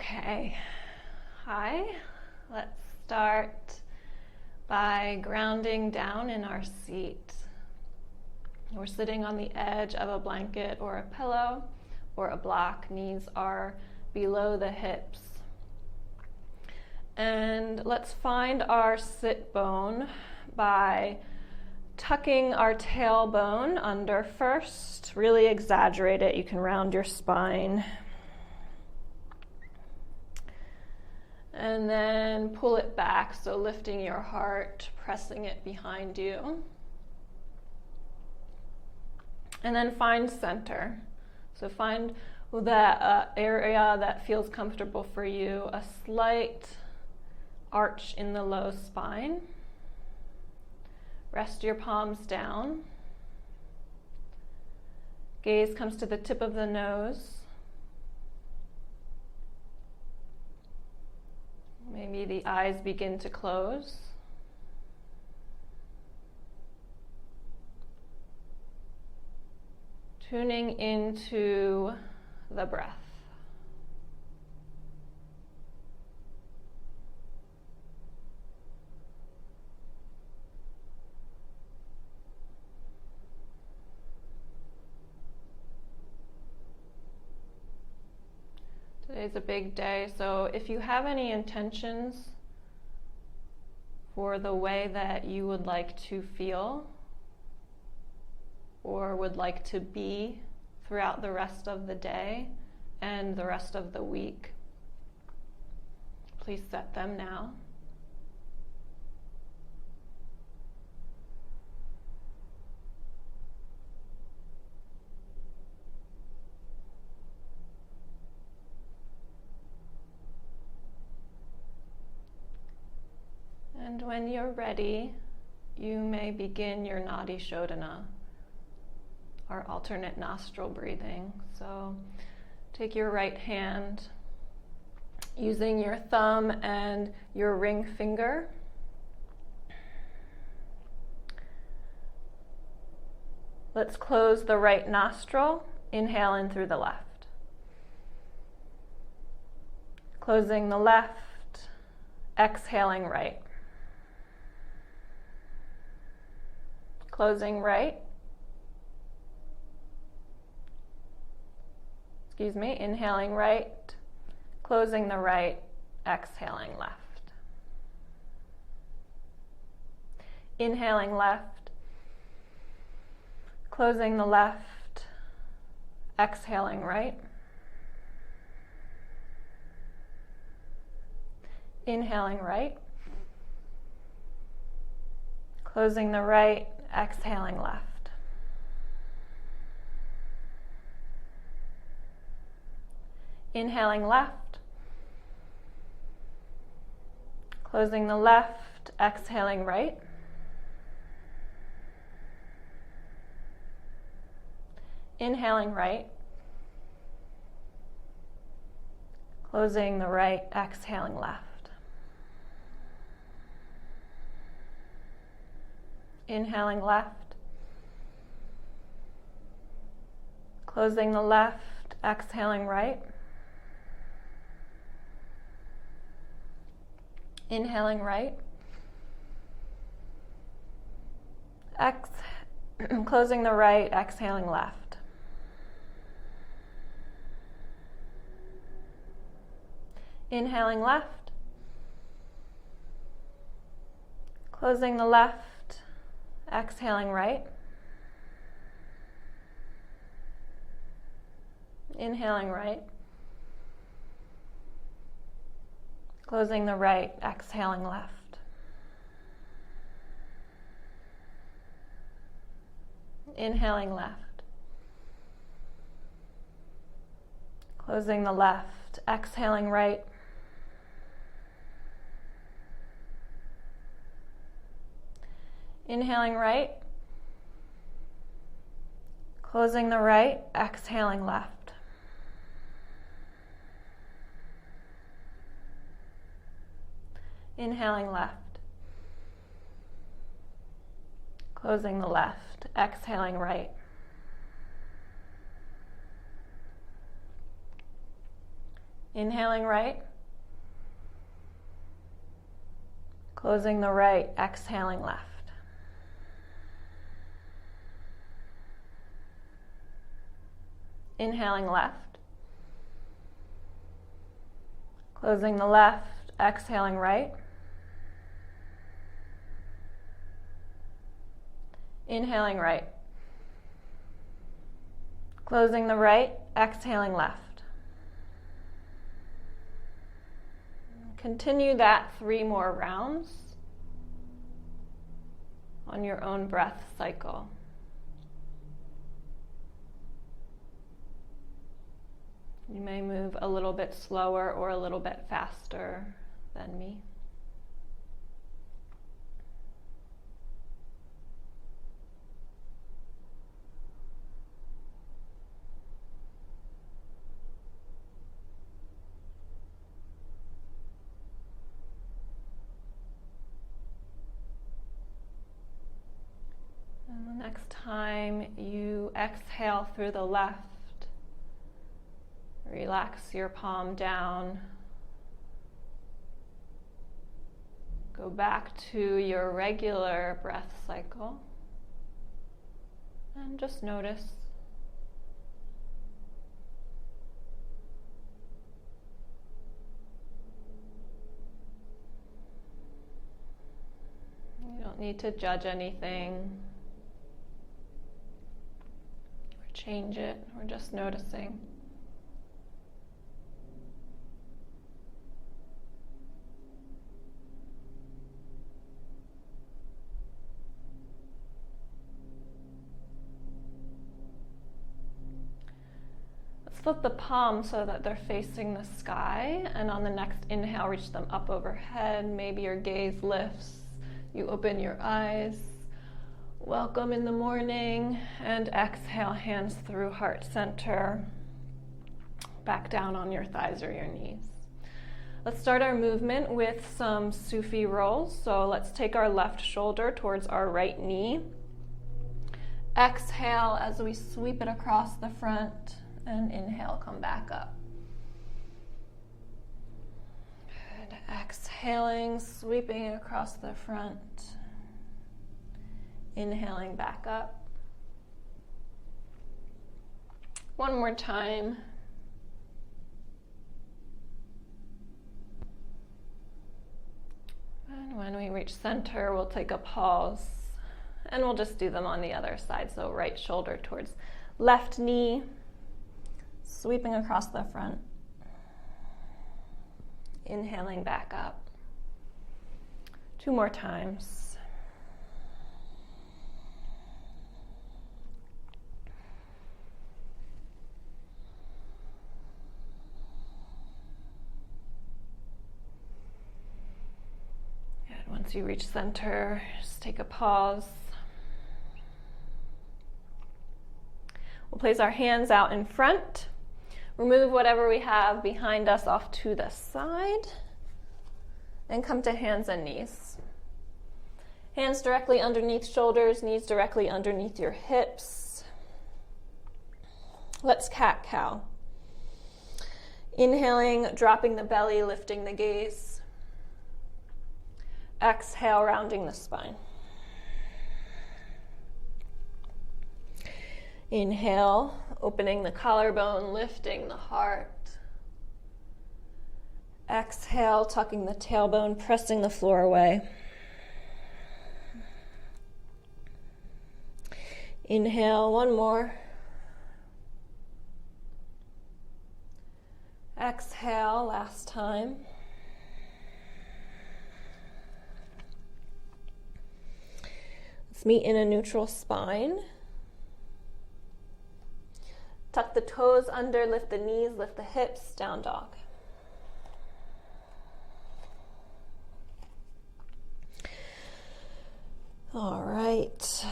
Okay, hi. Let's start by grounding down in our seat. We're sitting on the edge of a blanket or a pillow or a block. Knees are below the hips. And let's find our sit bone by tucking our tailbone under first. Really exaggerate it. You can round your spine. And then pull it back, so lifting your heart, pressing it behind you. And then find center. So find that area that feels comfortable for you, a slight arch in the low spine. Rest your palms down. Gaze comes to the tip of the nose. Maybe the eyes begin to close. Tuning into the breath. Today's a big day, so if you have any intentions for the way that you would like to feel or would like to be throughout the rest of the day and the rest of the week, please set them now. And when you're ready, you may begin your Nadi Shodhana, our alternate nostril breathing. So take your right hand, using your thumb and your ring finger. Let's close the right nostril. Inhale in through the left. Closing the left, exhaling right. Closing right. Inhaling right, closing the right, exhaling left. Inhaling left, closing the left, exhaling right. Inhaling right, closing the right, exhaling left. Inhaling left, closing the left, exhaling right. Inhaling right, closing the right, exhaling left. Inhaling left, closing the left, exhaling right. Inhaling right, closing the right, exhaling left. Inhaling left, closing the left, exhaling right. Inhaling right, closing the right, exhaling left. Inhaling left, closing the left, exhaling right. Inhaling right, closing the right, exhaling left. Inhaling left, closing the left, exhaling right. Inhaling right. Closing the right, exhaling left. Inhaling left. Closing the left, exhaling right. Inhaling right. Closing the right, exhaling left. Continue that 3 more rounds on your own breath cycle. You may move a little bit slower or a little bit faster than me. And the next time you exhale through the left, relax your palm down. Go back to your regular breath cycle and just notice. You don't need to judge anything or change it. We're just noticing. Flip the palms so that they're facing the sky, and on the next inhale, reach them up overhead. Maybe your gaze lifts. You open your eyes. Welcome in the morning, and exhale, hands through heart center. Back down on your thighs or your knees. Let's start our movement with some Sufi rolls. So let's take our left shoulder towards our right knee. Exhale as we sweep it across the front. And inhale, come back up. Good. Exhaling, sweeping it across the front. Inhaling back up. One more time. And when we reach center, we'll take a pause. And we'll just do them on the other side. So right shoulder towards left knee. Sweeping across the front. Inhaling back up. 2 more times. And once you reach center, just take a pause. We'll place our hands out in front. Remove whatever we have behind us off to the side and come to hands and knees. Hands directly underneath shoulders, knees directly underneath your hips. Let's cat-cow. Inhaling, dropping the belly, lifting the gaze. Exhale, rounding the spine. Inhale, opening the collarbone, lifting the heart. Exhale, tucking the tailbone, pressing the floor away. Inhale, one more. Exhale, last time. Let's meet in a neutral spine. Tuck the toes under, lift the knees, lift the hips, down dog. All right.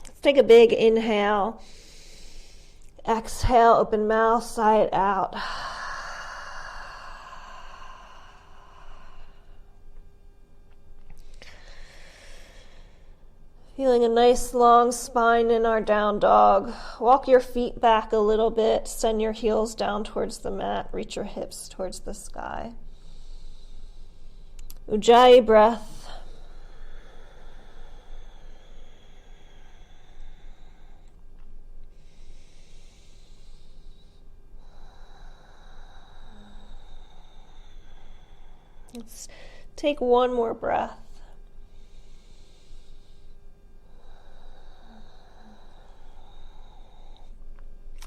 Let's take a big inhale. Exhale, open mouth, sigh it out. Feel Feeling a nice long spine in our down dog. Walk your feet back a little bit. Send your heels down towards the mat. Reach your hips towards the sky. Ujjayi breath. Let's take one more breath.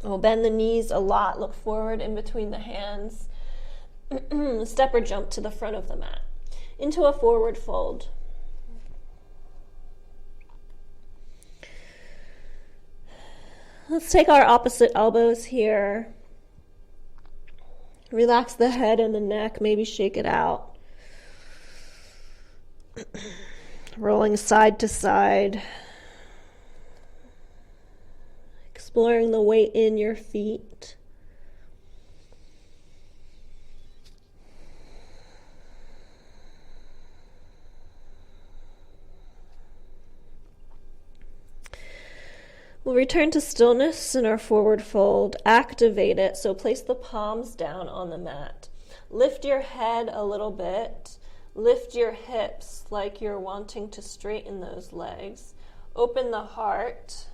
We'll bend the knees a lot. Look forward in between the hands. Step or jump to the front of the mat. Into a forward fold. Let's take our opposite elbows here. Relax the head and the neck. Maybe shake it out. Rolling side to side. Exploring the weight in your feet. We'll return to stillness in our forward fold. Activate it. So place the palms down on the mat. Lift your head a little bit. Lift your hips like you're wanting to straighten those legs. Open the heart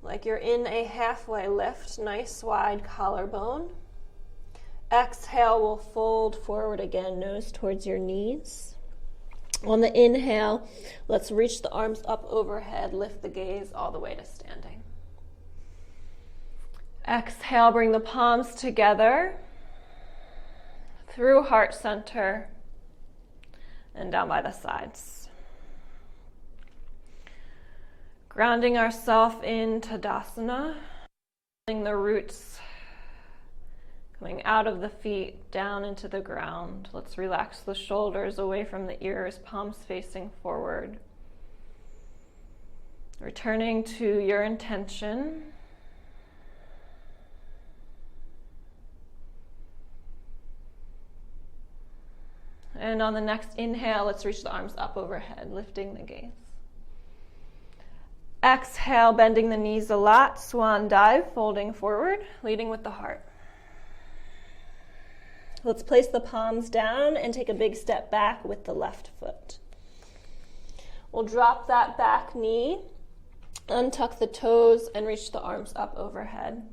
like you're in a halfway lift. Nice wide collarbone. Exhale, we'll fold forward again, nose towards your knees. On the inhale, let's reach the arms up overhead, lift the gaze all the way to standing. Exhale, bring the palms together through heart center and down by the sides. Grounding ourselves in Tadasana, feeling the roots coming out of the feet, down into the ground. Let's relax the shoulders away from the ears, palms facing forward. Returning to your intention. And on the next inhale, let's reach the arms up overhead, lifting the gaze. Exhale, bending the knees a lot, swan dive, folding forward, leading with the heart. Let's place the palms down and take a big step back with the left foot. We'll drop that back knee, untuck the toes, and reach the arms up overhead.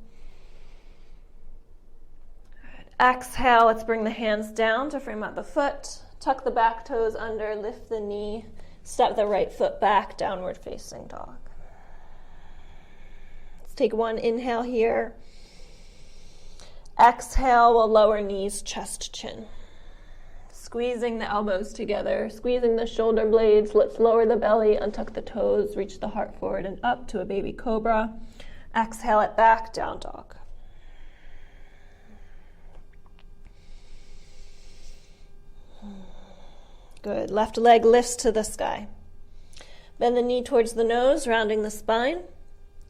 Good. Exhale, let's bring the hands down to frame out the foot. Tuck the back toes under, lift the knee, step the right foot back, downward facing dog. Let's take one inhale here. Exhale, we'll lower knees, chest, chin. Squeezing the elbows together, squeezing the shoulder blades. Let's lower the belly, untuck the toes, reach the heart forward and up to a baby cobra. Exhale it back, down dog. Good. Left leg lifts to the sky. Bend the knee towards the nose, rounding the spine.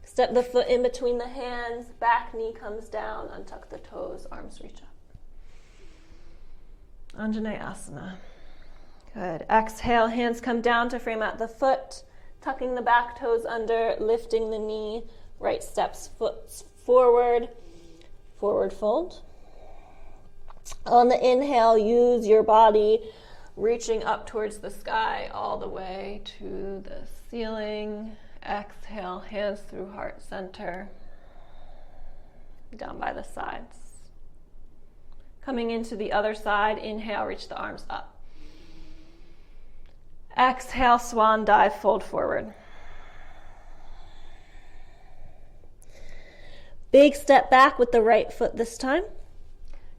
Step the foot in between the hands, back knee comes down, untuck the toes, arms reach up. Anjaneyasana. Good. Exhale, hands come down to frame out the foot, tucking the back toes under, lifting the knee, right steps, foot forward, forward fold. On the inhale, use your body, reaching up towards the sky all the way to the ceiling. Exhale, hands through heart center, down by the sides. Coming into the other side, inhale, reach the arms up. Exhale, swan dive, fold forward. Big step back with the right foot this time.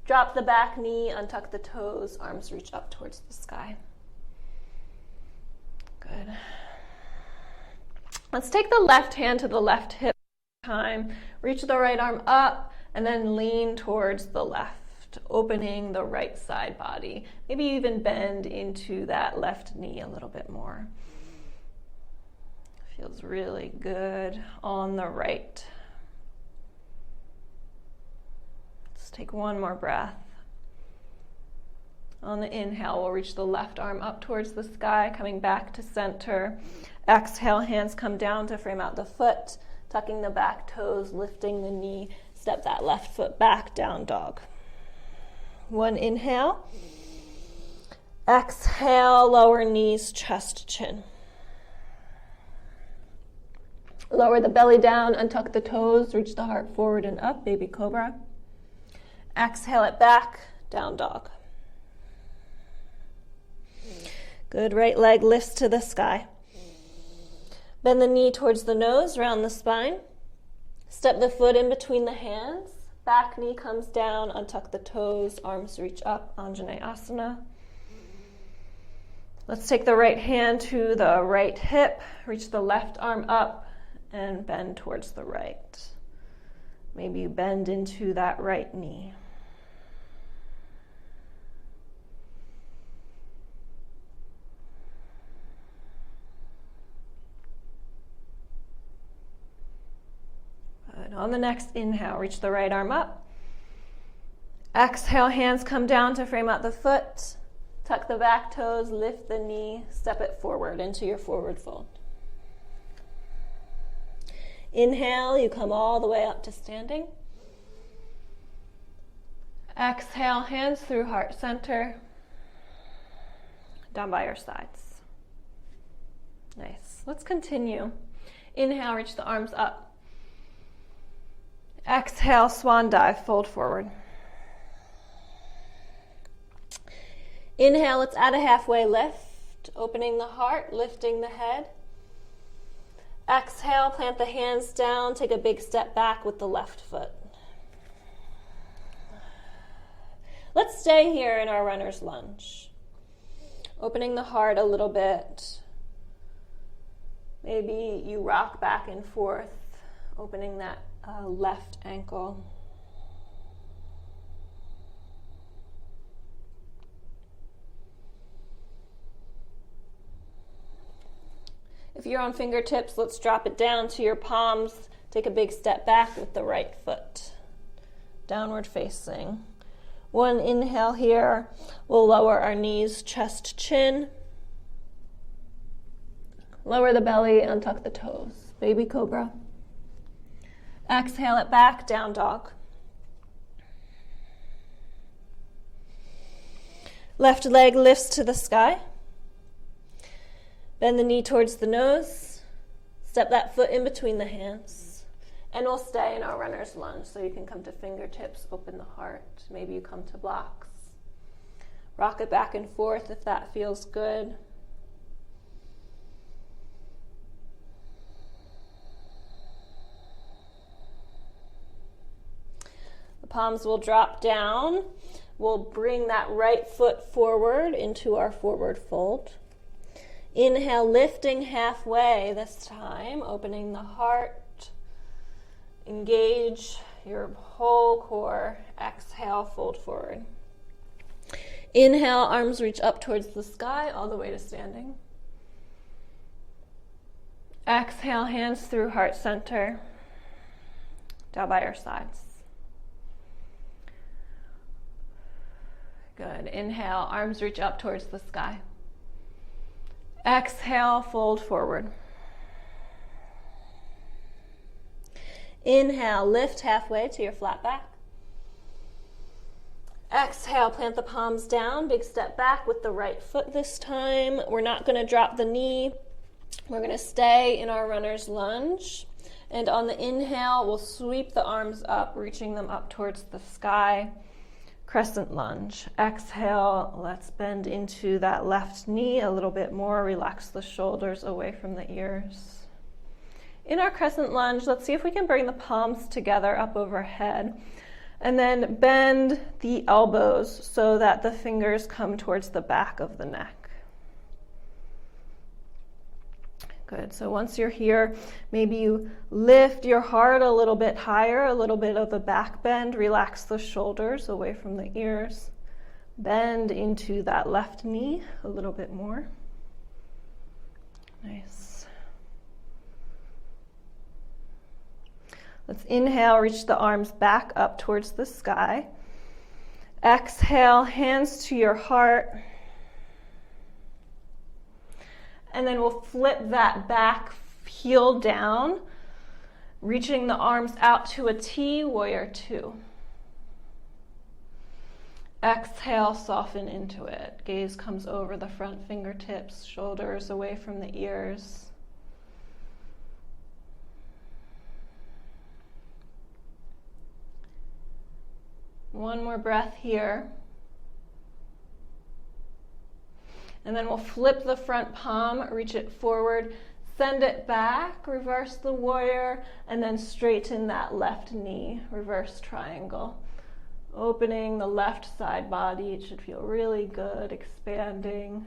Drop the back knee, untuck the toes, arms reach up towards the sky. Good. Let's take the left hand to the left hip time. Reach the right arm up and then lean towards the left, opening the right side body. Maybe even bend into that left knee a little bit more. Feels really good on the right. Let's take one more breath. On the inhale, we'll reach the left arm up towards the sky, coming back to center. Exhale, hands come down to frame out the foot, tucking the back toes, lifting the knee. Step that left foot back, down dog. One inhale. Exhale, lower knees, chest, chin. Lower the belly down, untuck the toes, reach the heart forward and up, baby cobra. Exhale it back, down dog. Good, right leg lifts to the sky. Bend the knee towards the nose, round the spine. Step the foot in between the hands. Back knee comes down, untuck the toes, arms reach up, Anjaneyasana. Let's take the right hand to the right hip, reach the left arm up, and bend towards the right. Maybe you bend into that right knee. Good. On the next inhale, reach the right arm up. Exhale, hands come down to frame out the foot. Tuck the back toes, lift the knee, step it forward into your forward fold. Inhale, you come all the way up to standing. Exhale, hands through heart center, down by your sides. Nice. Let's continue. Inhale, reach the arms up. Exhale, swan dive, fold forward. Inhale, let's add a halfway lift, opening the heart, lifting the head. Exhale, plant the hands down, take a big step back with the left foot. Let's stay here in our runner's lunge. Opening the heart a little bit. Maybe you rock back and forth, opening that left ankle. If you're on fingertips, let's drop it down to your palms. Take a big step back with the right foot. Downward facing. One inhale here. We'll lower our knees, chest, chin. Lower the belly, untuck the toes. Baby cobra. Exhale it back, down dog. Left leg lifts to the sky. Bend the knee towards the nose. Step that foot in between the hands. And we'll stay in our runner's lunge, so you can come to fingertips, open the heart. Maybe you come to blocks. Rock it back and forth if that feels good. The palms will drop down. We'll bring that right foot forward into our forward fold. Inhale, lifting halfway this time, opening the heart. Engage your whole core. Exhale, fold forward. Inhale, arms reach up towards the sky, all the way to standing. Exhale, hands through heart center, down by your sides. Good. Inhale, arms reach up towards the sky. Exhale, fold forward. Inhale, lift halfway to your flat back. Exhale, plant the palms down, big step back with the right foot this time. We're not going to drop the knee. We're going to stay in our runner's lunge. And on the inhale, we'll sweep the arms up, reaching them up towards the sky. Crescent lunge. Exhale, let's bend into that left knee a little bit more. Relax the shoulders away from the ears. In our crescent lunge, let's see if we can bring the palms together up overhead. And then bend the elbows so that the fingers come towards the back of the neck. Good. So once you're here, maybe you lift your heart a little bit higher, a little bit of a back bend. Relax the shoulders away from the ears. Bend into that left knee a little bit more. Nice. Let's inhale, reach the arms back up towards the sky. Exhale, hands to your heart. And then we'll flip that back heel down, reaching the arms out to a T, warrior two. Exhale, soften into it. Gaze comes over the front fingertips, shoulders away from the ears. One more breath here. And then we'll flip the front palm, reach it forward, send it back, reverse the warrior, and then straighten that left knee, reverse triangle. Opening the left side body, it should feel really good, expanding.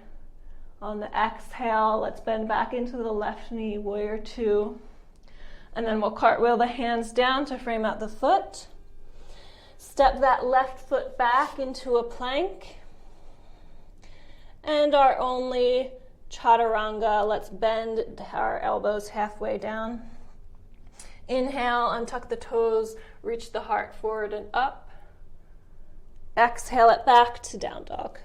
On the exhale, let's bend back into the left knee, warrior two. And then we'll cartwheel the hands down to frame out the foot. Step that left foot back into a plank. And our only chaturanga, let's bend our elbows halfway down. Inhale, untuck the toes, reach the heart forward and up. Exhale it back to down dog.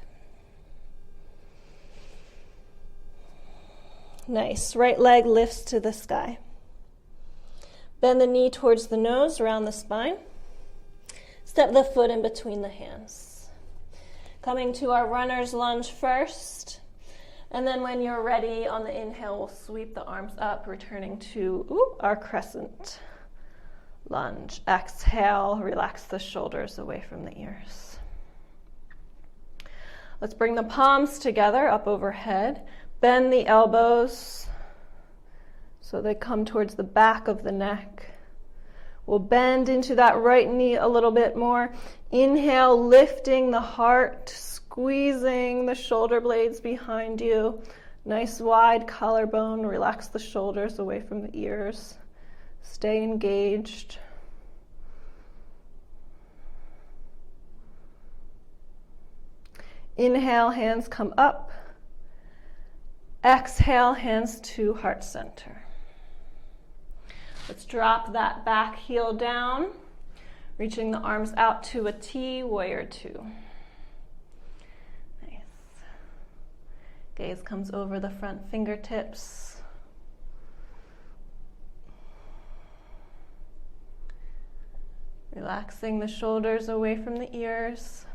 Nice, right leg lifts to the sky. Bend the knee towards the nose, around the spine. Step the foot in between the hands. Coming to our runner's lunge first. And then when you're ready, on the inhale, we'll sweep the arms up, returning to our crescent lunge. Exhale, relax the shoulders away from the ears. Let's bring the palms together up overhead. Bend the elbows so they come towards the back of the neck. We'll bend into that right knee a little bit more. Inhale, lifting the heart, squeezing the shoulder blades behind you. Nice wide collarbone. Relax the shoulders away from the ears. Stay engaged. Inhale, hands come up. Exhale, hands to heart center. Let's drop that back heel down, reaching the arms out to a T, warrior two. Nice. Gaze comes over the front fingertips. Relaxing the shoulders away from the ears.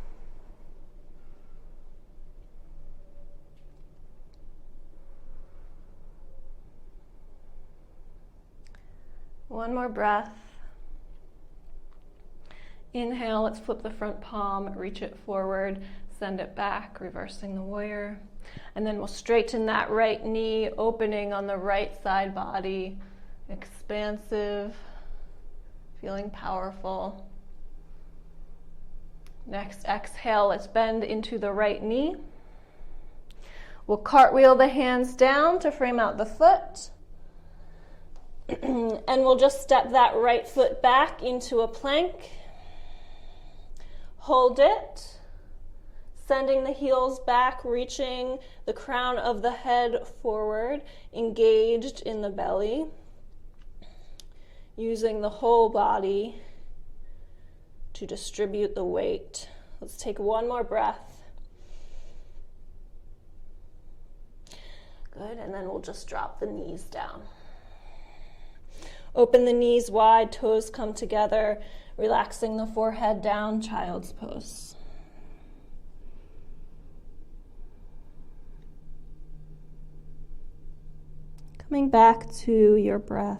One more breath. Inhale, let's flip the front palm, reach it forward, send it back, reversing the warrior. And then we'll straighten that right knee, opening on the right side body, expansive, feeling powerful. Next exhale, let's bend into the right knee. We'll cartwheel the hands down to frame out the foot. And we'll just step that right foot back into a plank. Hold it, sending the heels back, reaching the crown of the head forward, engaged in the belly, using the whole body to distribute the weight. Let's take one more breath. Good, and then we'll just drop the knees down. Open the knees wide, toes come together, relaxing the forehead down, child's pose. Coming back to your breath.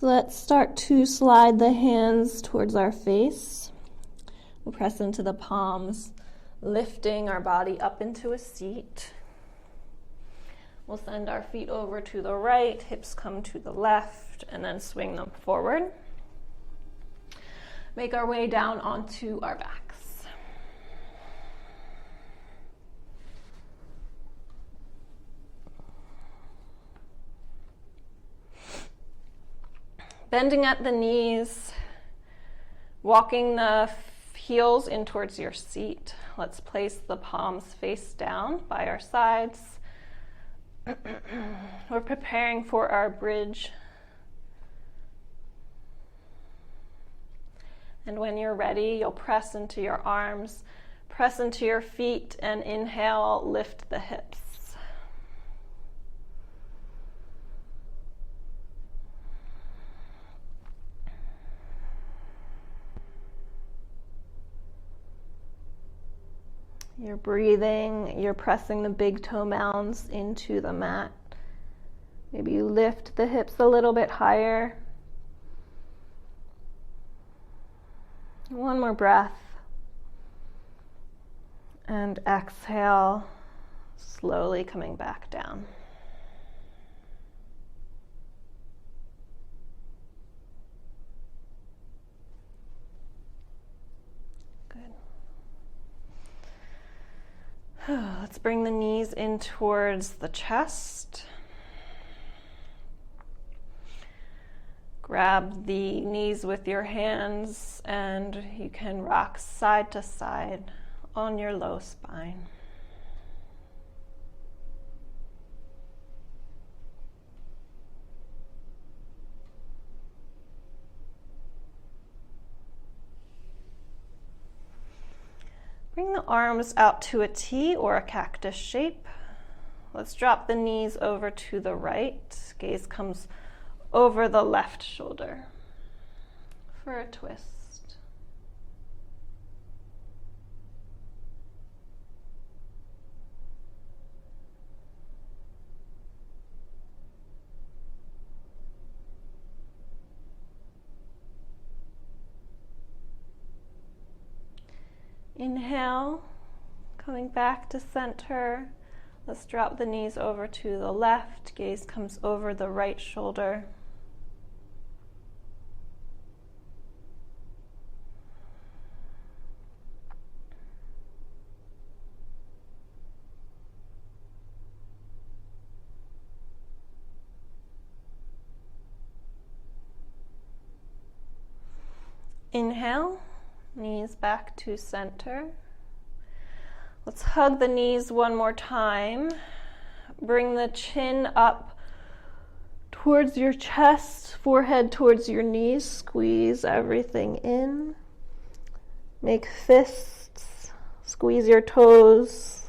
Let's start to slide the hands towards our face. We'll press into the palms, lifting our body up into a seat. We'll send our feet over to the right, hips come to the left, and then swing them forward. make our way down onto our backs. Bending at the knees, walking the heels in towards your seat. Let's place the palms face down by our sides. We're preparing for our bridge. And when you're ready, you'll press into your arms, press into your feet, and inhale, lift the hips. You're breathing, you're pressing the big toe mounds into the mat. Maybe you lift the hips a little bit higher. One more breath. And exhale, slowly coming back down. Let's bring the knees in towards the chest. Grab the knees with your hands and you can rock side to side on your low spine. Bring the arms out to a T or a cactus shape. Let's drop the knees over to the right. Gaze comes over the left shoulder for a twist. Inhale, coming back to center. Let's drop the knees over to the left. Gaze comes over the right shoulder. Inhale, knees back to center. Let's hug the knees one more time. Bring the chin up towards your chest, forehead towards your knees. Squeeze everything in. Make fists. Squeeze your toes.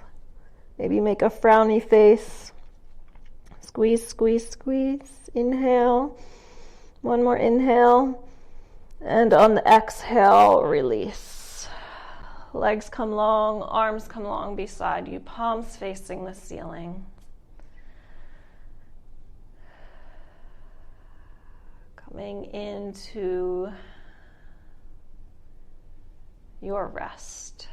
Maybe make a frowny face. Squeeze, squeeze, squeeze. Inhale. One more inhale. And on the exhale, release. Legs come long, arms come long beside you, palms facing the ceiling. Coming into your rest.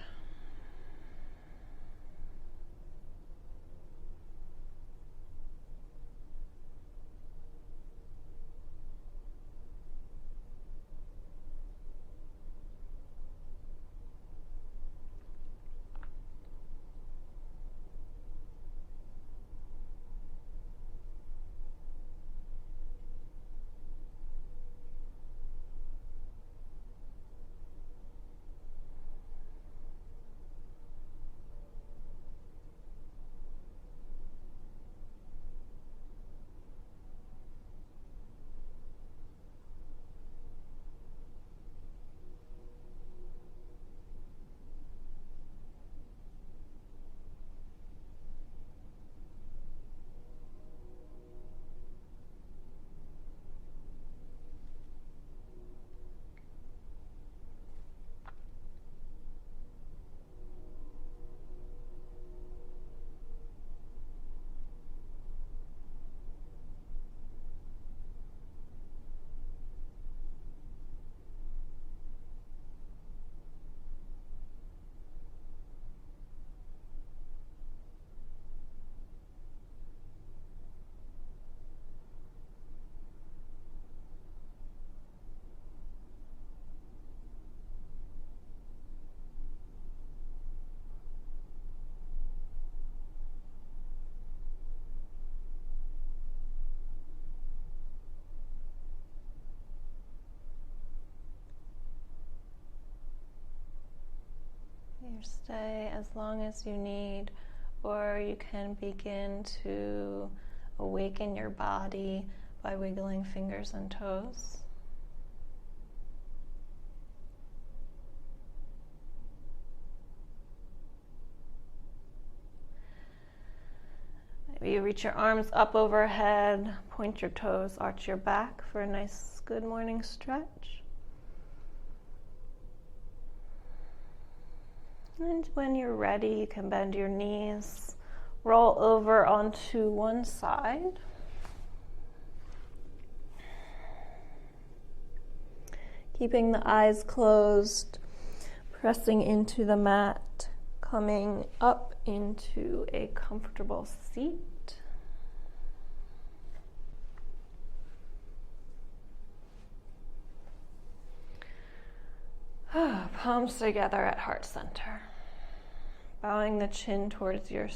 stay as long as you need, or you can begin to awaken your body by wiggling fingers and toes. Maybe you reach your arms up overhead, point your toes, arch your back for a nice good morning stretch. And when you're ready, you can bend your knees, roll over onto one side. Keeping the eyes closed, pressing into the mat, coming up into a comfortable seat. Palms together at heart center. Bowing the chin towards your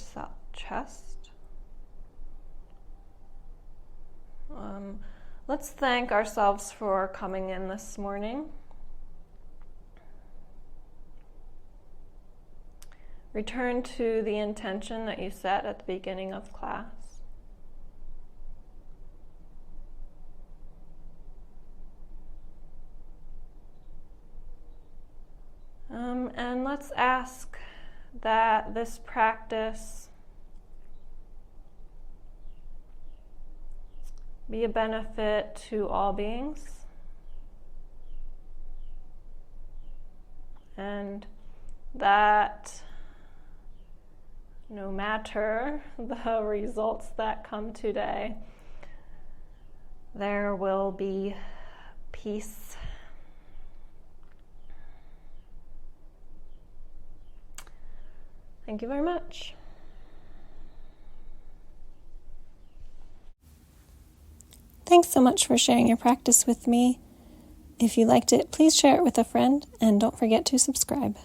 chest. Let's thank ourselves for coming in this morning. Return to the intention that you set at the beginning of class. And let's ask that this practice be a benefit to all beings, and that no matter the results that come today, there will be peace. Thank you very much. Thanks so much for sharing your practice with me. If you liked it, please share it with a friend, and don't forget to subscribe.